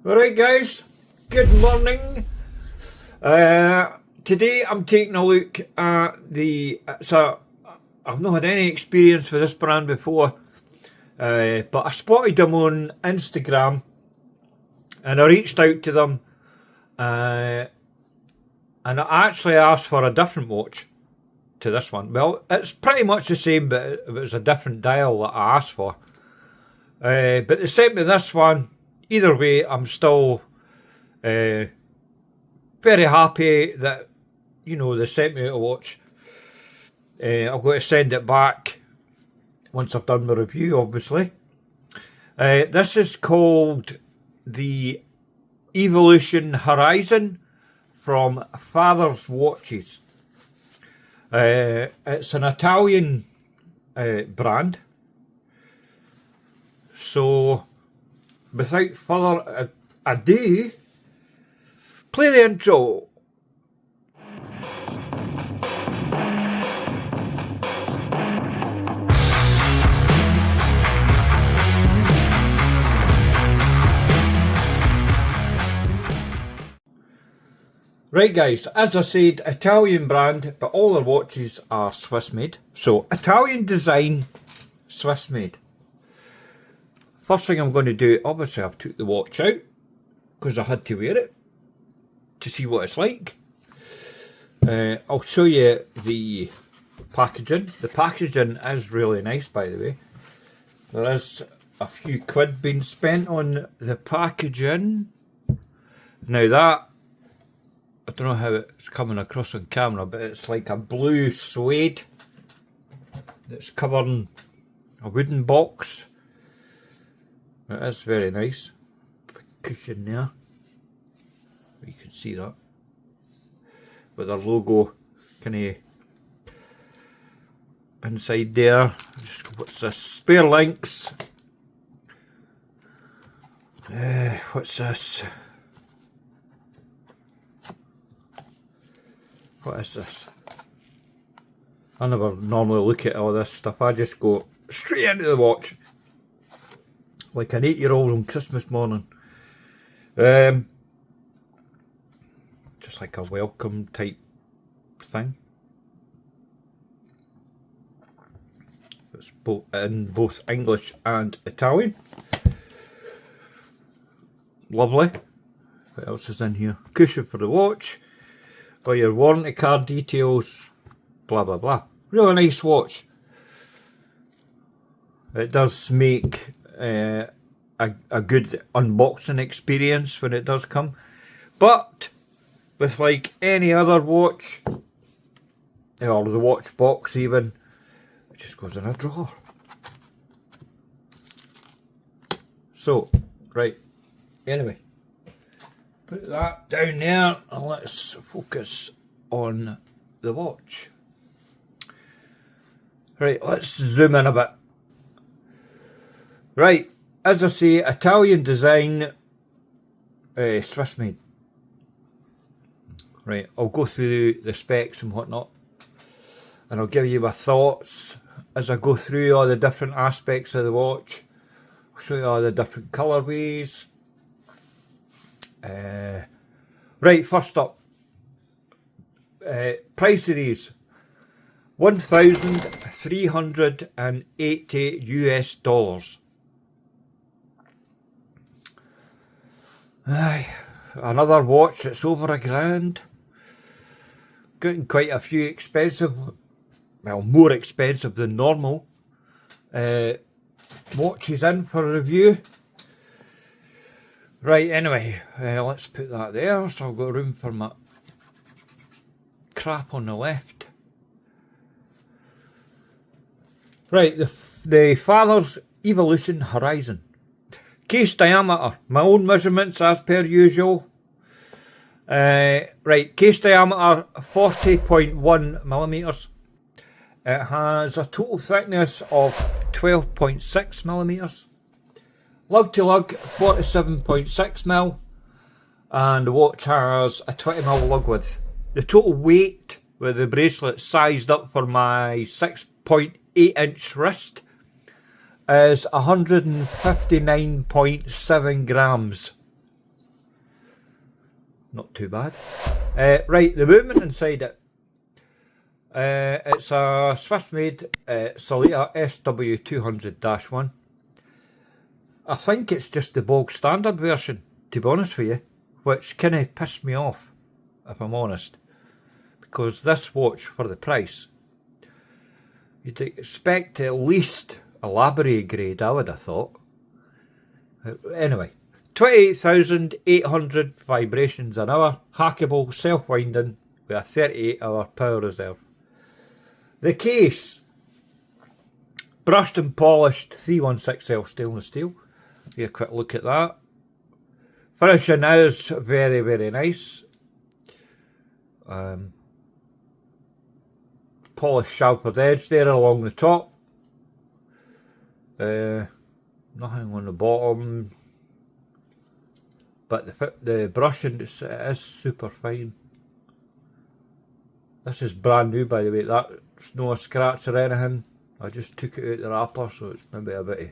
Alright guys, good morning. Today I'm taking a look at I've not had any experience with this brand before, but I spotted them on Instagram and I reached out to them and I actually asked for a different watch to this one. Well, it's pretty much the same, but it was a different dial that I asked for. But they sent me this one. Either way, I'm still very happy that, you know, they sent me a watch. I'm going to send it back once I've done my review, obviously. This is called the Evolution Horizon from Father's Watches. It's an Italian brand. So, without further ado, play the intro. Right guys, as I said, Italian brand, but all their watches are Swiss made. So, Italian design, Swiss made. First thing I'm going to do, obviously I've took the watch out because I had to wear it to see what it's like. I'll show you the packaging. The packaging is really nice, by the way. There is a few quid being spent on the packaging. Now that, I don't know how it's coming across on camera, but it's like a blue suede that's covering a wooden box. It is very nice. Cushion there. You can see that. With their logo kind of inside there. Just, what's this? Spare links. What's this? What is this? I never normally look at all this stuff. I just go straight into the watch. Like an 8-year-old on Christmas morning. Just like a welcome type thing. It's in both English and Italian. Lovely. What else is in here? Cushion for the watch. Got your warranty card details. Blah blah blah. Really nice watch. It does make a good unboxing experience when it does come, but with like any other watch or the watch box even, it just goes in a drawer. So right, anyway, put that down there and let's focus on the watch. Right, let's zoom in a bit. Right, as I say, Italian design, Swiss made. Right, I'll go through the specs and whatnot, and I'll give you my thoughts as I go through all the different aspects of the watch. I'll show you all the different colourways. Right, first up, price of these, $1,380 US. Aye, another watch that's over $1,000. Getting quite a few expensive, well, more expensive than normal watches in for review. Right, anyway, let's put that there so I've got room for my crap on the left. Right, the Father's Evolution Horizon. Case diameter, my own measurements as per usual. Right, case diameter 40.1 millimeters. It has a total thickness of 12.6 millimeters. Lug to lug 47.6 mil, and the watch has a 20 mil lug width. The total weight with the bracelet sized up for my 6.8 inch wrist is 159.7 grams. not too bad. Right, the movement inside it. It's a Swiss-made Salita SW200-1. I think it's just the bog standard version, to be honest with you, which kind of pissed me off, if I'm honest, because this watch, for the price, you'd expect at least a Labrador grade, I would have thought. Anyway, 28,800 vibrations an hour, hackable, self-winding, with a 38-hour power reserve. The case, brushed and polished 316L stainless steel. Give a quick look at that. Finishing is very, very nice. Polished sharpened edge there along the top. Nothing on the bottom. But the brushing is super fine. This is brand new, by the way. That's no scratch or anything. I just took it out the wrapper, so it's maybe a bit of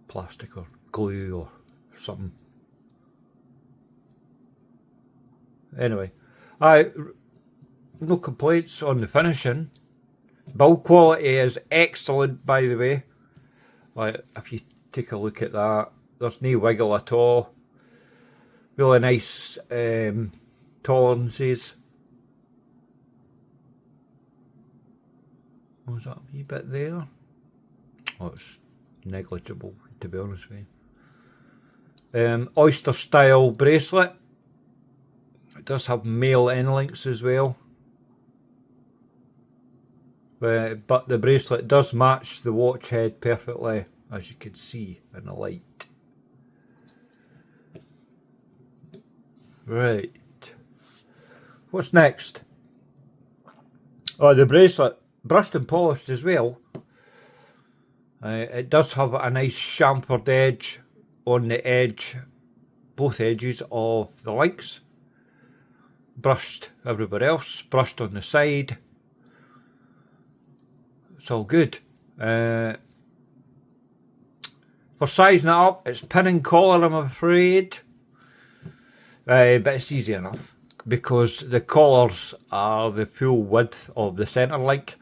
plastic or glue or something. Anyway, no complaints on the finishing. Build quality is excellent, by the way. Like, if you take a look at that, there's no wiggle at all. Really nice tolerances. Was that a wee bit there? Oh, it's negligible, to be honest with you. Oyster style bracelet. It does have male end links as well. But the bracelet does match the watch head perfectly, as you can see in the light. Right. What's next? Oh, the bracelet. Brushed and polished as well. It does have a nice chamfered edge on the edge, both edges of the links. Brushed everywhere else, brushed on the side. It's all good. For sizing it up, it's pin and collar, I'm afraid. But it's easy enough because the collars are the full width of the centre link.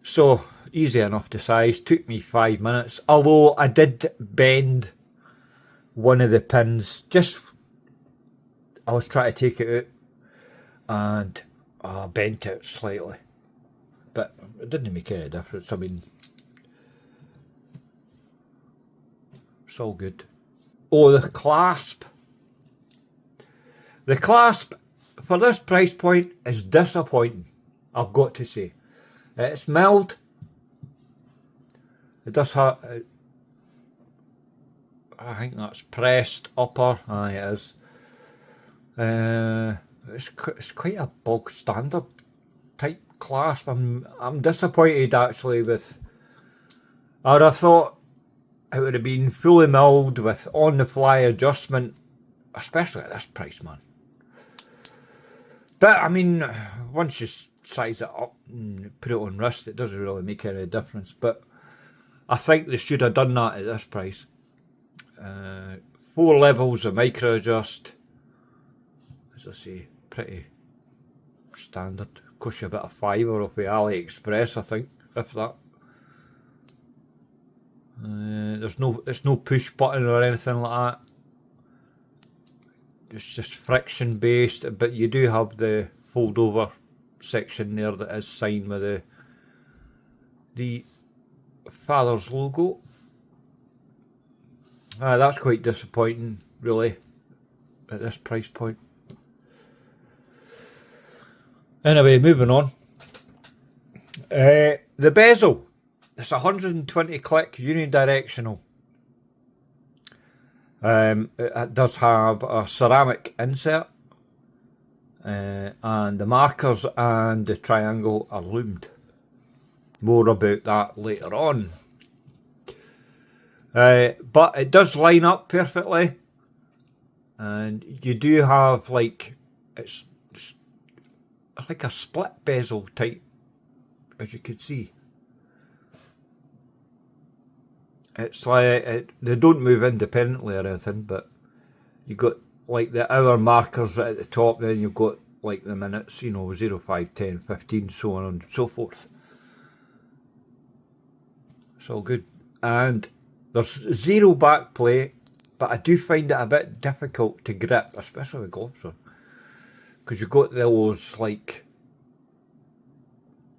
So easy enough to size. Took me 5 minutes. Although I did bend one of the pins. I was trying to take it out and I bent it slightly. But it didn't make any difference. I mean, it's all good. Oh, the clasp. The clasp for this price point is disappointing, I've got to say. It's milled. It does have, I think that's pressed upper. Aye, it is. It's quite a bog standard type clasp. I'm disappointed actually with. I would have thought it would have been fully milled with on the fly adjustment, especially at this price, man. But I mean, once you size it up and put it on wrist, it doesn't really make any difference. But I think they should have done that at this price. 4 levels of micro adjust. As I say, pretty standard. Cost you about a £5 off the AliExpress, I think, if that. There's no push button or anything like that. It's just friction based, but you do have the fold over section there that is signed with the father's logo. That's quite disappointing, really, at this price point. Anyway, moving on. The bezel. It's 120 click unidirectional. It does have a ceramic insert, and the markers and the triangle are loomed. More about that later on. But it does line up perfectly, and you do have like it's like a split bezel type, as you can see. It's like they don't move independently or anything, but You got like the hour markers at the top, then you've got like the minutes, you know, 0, 5, 10, 15, so on and so forth. It's all good. And there's zero back play, but I do find it a bit difficult to grip, especially with gloves on. Because you've got those like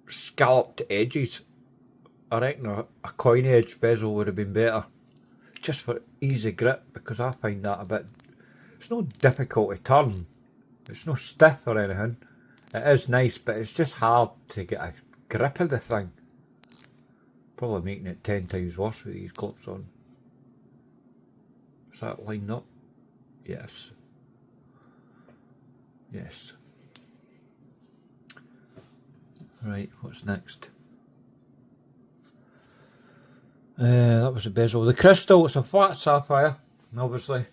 scalloped edges. I reckon a coin edge bezel would have been better. Just for easy grip, because I find that a bit... It's not difficult to turn. It's no stiff or anything. It is nice, but it's just hard to get a grip of the thing. Probably making it 10 times worse with these gloves on. Is that lined up? Yes. Yes. Right, what's next? That was the bezel. The crystal, it's a flat sapphire, obviously.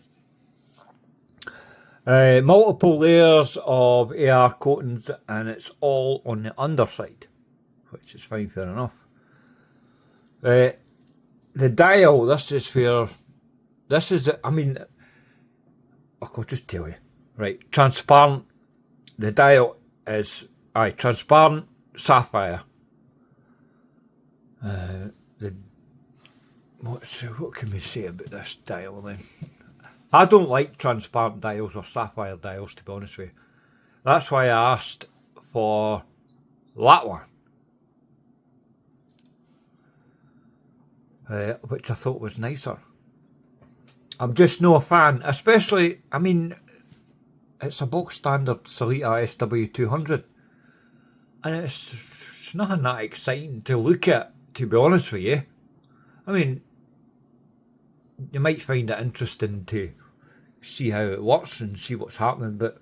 Multiple layers of AR coatings, and it's all on the underside, which is fine, fair enough. The dial, this is, I mean, I'll just tell you. Right, transparent. The dial is, transparent sapphire. What can we say about this dial then? I don't like transparent dials or sapphire dials, to be honest with you. That's why I asked for that one. Which I thought was nicer. I'm just no a fan, especially, I mean, it's a box standard Seiko SW200. And it's nothing that exciting to look at, to be honest with you. I mean, you might find it interesting to see how it works and see what's happening, but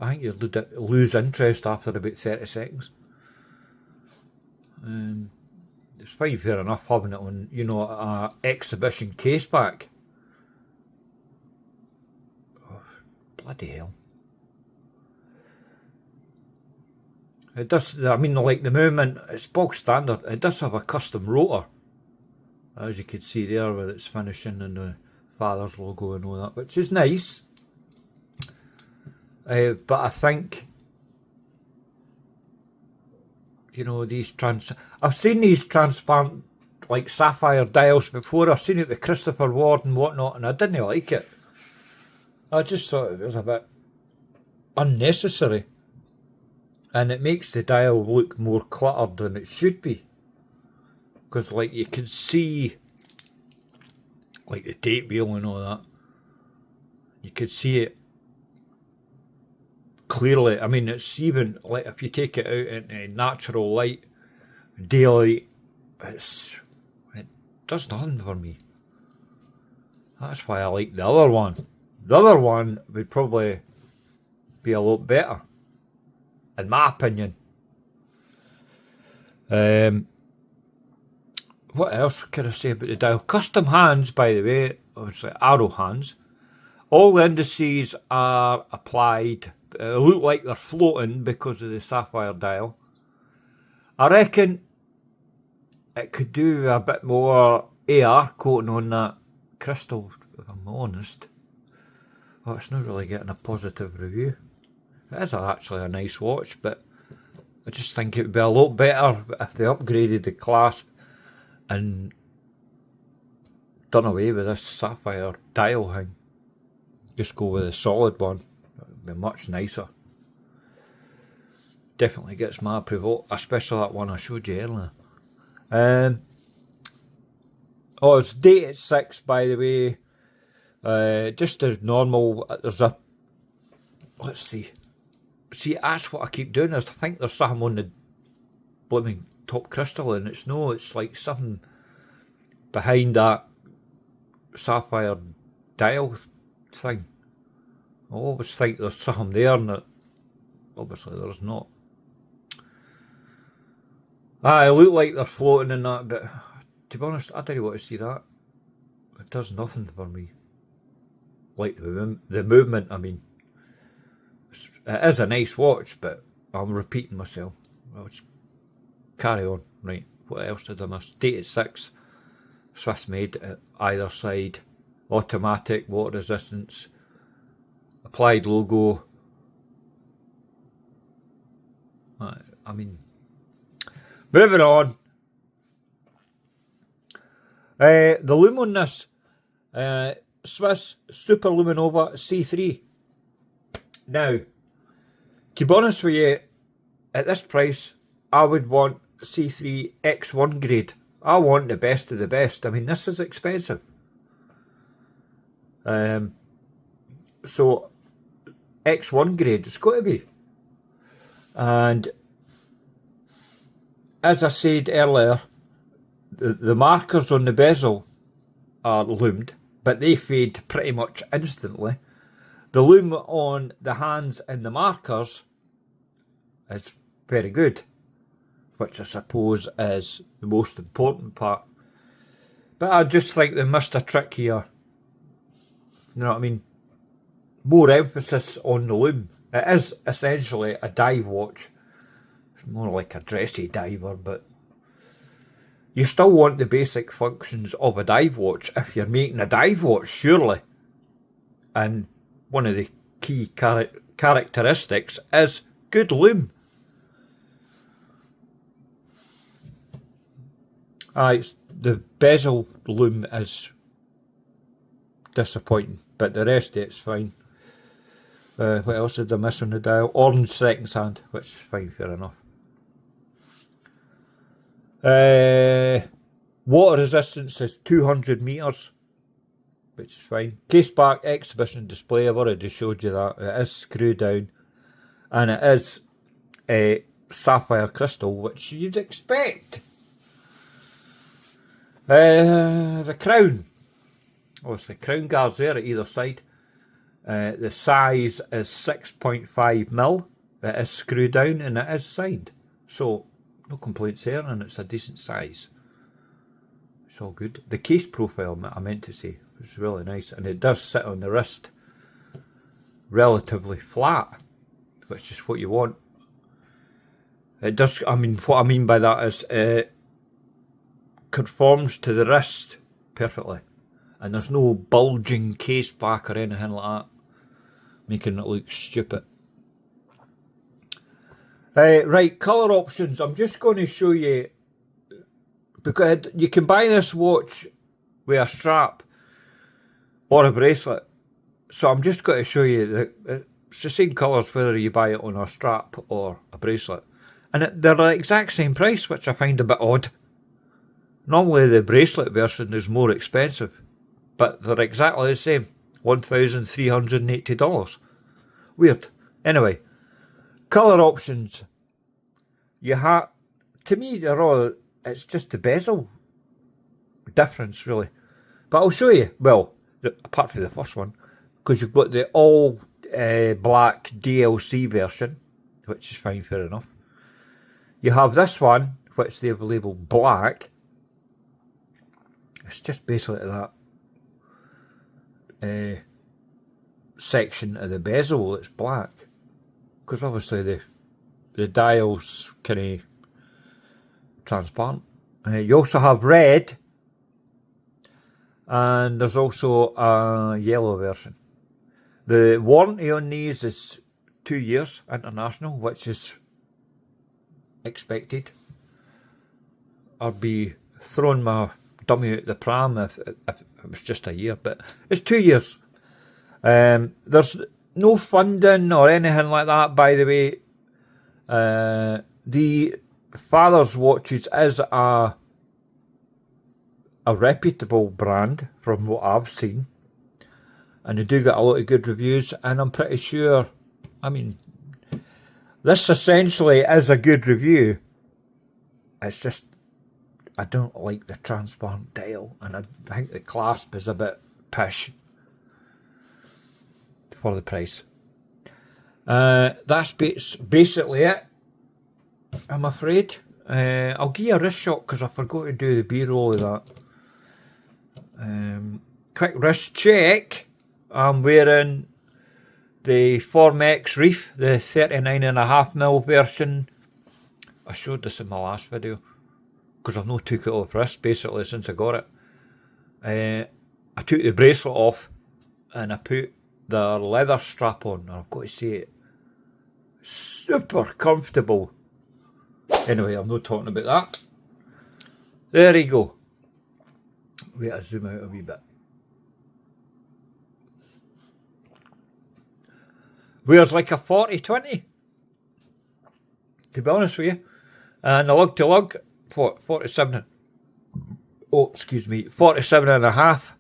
I think you lose interest after about 30 seconds. It's fine, fair enough, having it on, you know, a exhibition case back. Oh, bloody hell. It does, I mean, like the movement, it's box standard. It does have a custom rotor, as you can see there, with its finishing and the father's logo and all that, which is nice. But I think, you know, I've seen these transparent, like sapphire dials before. I've seen it with Christopher Ward and whatnot, and I didn't like it. I just thought it was a bit unnecessary. And it makes the dial look more cluttered than it should be. Because, like, you can see, like, the date wheel and all that. You could see it clearly. I mean, it's even, like, if you take it out in natural light, daylight, it does nothing for me. That's why I like the other one. The other one would probably be a lot better, in my opinion. What else can I say about the dial? Custom hands, by the way, obviously arrow hands. All the indices are applied. Look like they're floating because of the sapphire dial. I reckon it could do a bit more AR coating on that crystal, if I'm honest. Well, it's not really getting a positive review. It is actually a nice watch, but I just think it would be a lot better if they upgraded the clasp and done away with this sapphire dial thing. Just go with a solid one. It would be much nicer. Definitely gets my approval, especially that one I showed you earlier. Oh, it's dated 6, by the way. Just a normal, there's a, let's see. See, that's what I keep doing, is I think there's something on the blooming top crystal, and it's no, it's like something behind that sapphire dial thing. I always think there's something there, and that obviously there's not. It look like they're floating in that, but to be honest, I don't want to see that. It does nothing for me. Like the movement, I mean. It is a nice watch, but I'm repeating myself. I'll just carry on. Right, what else did I miss? Dated 6, Swiss made at either side, automatic, water resistance, applied logo. I mean, moving on. The lume on this, Swiss Super Luminova C3. Now, to be honest with you, at this price, I would want C3 X1 grade. I want the best of the best. I mean, this is expensive. So, X1 grade, it's got to be. And as I said earlier, the markers on the bezel are lumed, but they fade pretty much instantly. The lume on the hands and the markers is very good, which I suppose is the most important part. But I just think they missed a trick here. You know what I mean? More emphasis on the lume. It is essentially a dive watch. It's more like a dressy diver, but you still want the basic functions of a dive watch if you're making a dive watch, surely. And one of the key characteristics is good lume. The bezel lume is disappointing, but the rest of it's fine. What else did I miss on the dial? Orange seconds hand, which is fine, fair enough. Water resistance is 200 metres, which is fine. Case back exhibition display, I've already showed you that. It is screw down, and it is a sapphire crystal, which you'd expect. The crown, obviously crown guards there at either side. The size is 6.5mm. It is screw down and it is signed, so no complaints there, and it's a decent size. It's all good. The case profile, I meant to say, was really nice, and it does sit on the wrist relatively flat, which is what you want. It does. I mean, what I mean by that is it conforms to the wrist perfectly, and there's no bulging case back or anything like that, making it look stupid. Right, colour options. I'm just going to show you, because you can buy this watch with a strap or a bracelet. So I'm just going to show you that it's the same colours whether you buy it on a strap or a bracelet. And they're the exact same price, which I find a bit odd. Normally the bracelet version is more expensive, but they're exactly the same. $1,380. Weird. Anyway, colour options. You have, to me, they're all, it's just the bezel difference, really. But I'll show you, well, apart from the first one, because you've got the all black DLC version, which is fine, fair enough. You have this one, which they've labelled black. It's just basically that section of the bezel that's black, because obviously the dial's kind of transparent. You also have red, and there's also a yellow version. The warranty on these is 2 years international, which is expected. I'd be throwing my dummy out the pram if it was just a year, but it's 2 years. There's no funding or anything like that, by the way. The Father's Watches is a reputable brand from what I've seen, and they do get a lot of good reviews, and I'm pretty sure, I mean, this essentially is a good review. It's just, I don't like the transparent dial, and I think the clasp is a bit pish for the price. That's basically it, I'm afraid. I'll give you a wrist shot because I forgot to do the B-roll of that. Quick wrist check. I'm wearing the Formex Reef, the 39.5mm version. I showed this in my last video because I've not took it off wrist basically since I got it. I took the bracelet off and I put the leather strap on. I've got to say it. Super comfortable. Anyway, I'm not talking about that. There you go. Wait, I'll zoom out a wee bit. Wears like a 40-20. To be honest with you. And the lug to lug, what, 47. Oh, excuse me, 47 and a half.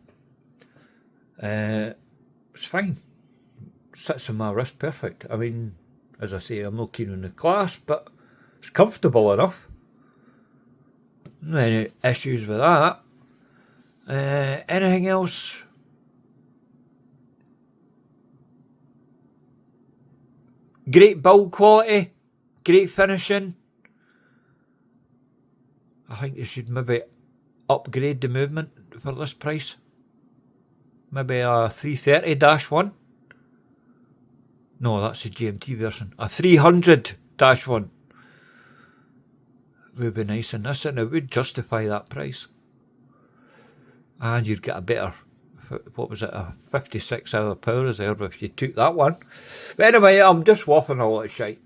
It's fine. Sits on my wrist perfect. I mean, as I say, I'm not keen on the clasp, but it's comfortable enough. No any issues with that. Anything else? Great build quality, great finishing. I think you should maybe upgrade the movement for this price. Maybe a 330-1. No, that's the GMT version. A 300-1 would be nice in this, and it would justify that price. And you'd get a better, what was it, a 56-hour power reserve if you took that one. But anyway, I'm just waffling a lot of shite.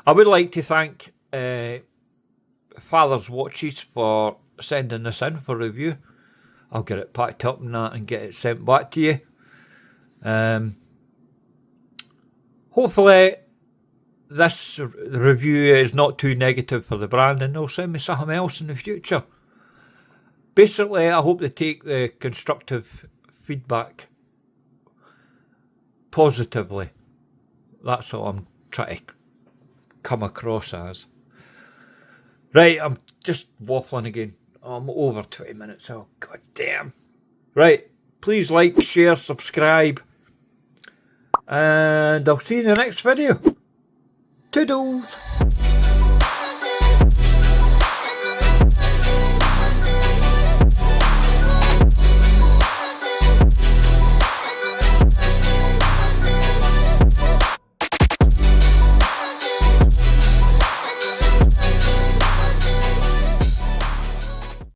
I would like to thank Father's Watches for sending this in for review. I'll get it packed up and that and get it sent back to you. Hopefully this review is not too negative for the brand and they'll send me something else in the future. Basically, I hope they take the constructive feedback positively. That's what I'm trying to come across as. Right, I'm just waffling again. I'm over 20 minutes. Oh, god damn. Right, please like, share, subscribe. And I'll see you in the next video. Toodles.